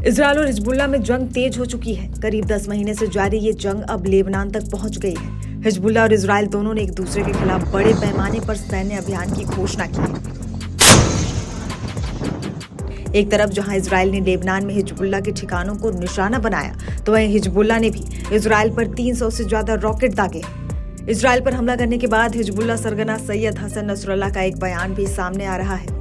Israel और Hezbollah में जंग तेज हो चुकी है। करीब 10 महीने से जारी ये जंग अब लेबनान तक पहुंच गई है। हिजबुल्लाह और इजरायल दोनों ने एक दूसरे के खिलाफ बड़े पैमाने पर सैन्य अभियान की घोषणा की है। एक तरफ जहां इजरायल ने लेबनान में हिजबुल्लाह के ठिकानों को निशाना बनाया, तो वहीं हिजबुल्लाह ने भी इजरायल पर 300 से ज्यादा रॉकेट दागे हैं। इजरायल पर हमला करने के बाद हिजबुल्लाह सरगना सैयद हसन नसरल्लाह का एक बयान भी सामने आ रहा है।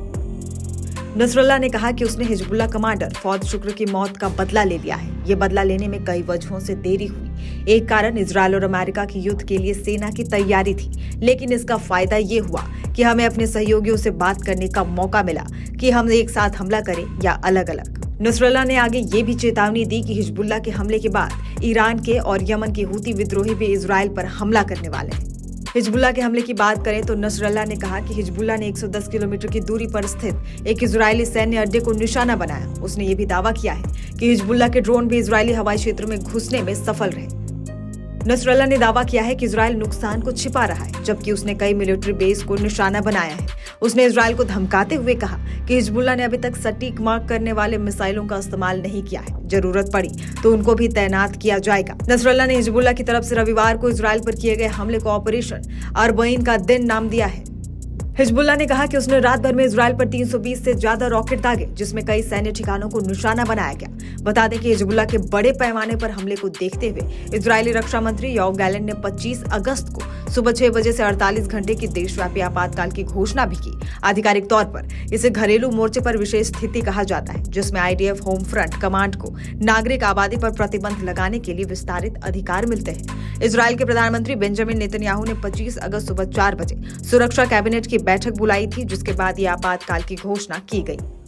नसरल्लाह ने कहा कि उसने हिजबुल्लाह कमांडर फौद शुक्र की मौत का बदला ले लिया है। ये बदला लेने में कई वजहों से देरी हुई। एक कारण इजरायल और अमेरिका की युद्ध के लिए सेना की तैयारी थी, लेकिन इसका फायदा ये हुआ कि हमें अपने सहयोगियों से बात करने का मौका मिला कि हम एक साथ हमला करें या अलग अलग। नसरल्लाह ने आगे ये भी चेतावनी दी कि हिजबुल्लाह के हमले के बाद ईरान के और यमन के हूती विद्रोही भी इजरायल पर हमला करने वाले हैं। हिजबुल्लाह के हमले की बात करें तो नसरल्लाह ने कहा कि हिजबुल्लाह ने 110 किलोमीटर की दूरी पर स्थित एक इजरायली सैन्य अड्डे को निशाना बनाया। उसने ये भी दावा किया है कि हिजबुल्लाह के ड्रोन भी इजरायली हवाई क्षेत्र में घुसने में सफल रहे। नसरल्लाह ने दावा किया है कि इजरायल नुकसान को छिपा रहा है, जबकि उसने कई मिलिट्री बेस को निशाना बनाया है। उसने इजरायल को धमकाते हुए कहा कि हिजबुल्लाह ने अभी तक सटीक मार्क करने वाले मिसाइलों का इस्तेमाल नहीं किया है। जरूरत पड़ी तो उनको भी तैनात किया जाएगा। नसरल्लाह ने हिजबुल्लाह की तरफ से रविवार को इजरायल पर किए गए हमले को ऑपरेशन अरबईन का दिन नाम दिया है। हिजबुल्लाह ने कहा कि उसने रात भर में इजरायल पर 320 से ज्यादा रॉकेट दागे, जिसमें कई सैन्य ठिकानों को निशाना बनाया गया। बता दें कि हिजबुल्लाह के बड़े पैमाने पर हमले को देखते हुए इजरायली रक्षा मंत्री योव गैलेंट ने 25 अगस्त को सुबह 6 बजे से 48 घंटे की देशव्यापी आपातकाल की घोषणा भी की। आधिकारिक तौर पर इसे घरेलू मोर्चे पर विशेष स्थिति कहा जाता है, जिसमें आईडीएफ होम फ्रंट कमांड को नागरिक आबादी पर प्रतिबंध लगाने के लिए विस्तारित अधिकार मिलते हैं। इजरायल के प्रधानमंत्री बेंजामिन नेतन्याहू ने 25 अगस्त सुबह 4 बजे सुरक्षा कैबिनेट की बैठक बुलाई थी, जिसके बाद ये आपातकाल की घोषणा की गई।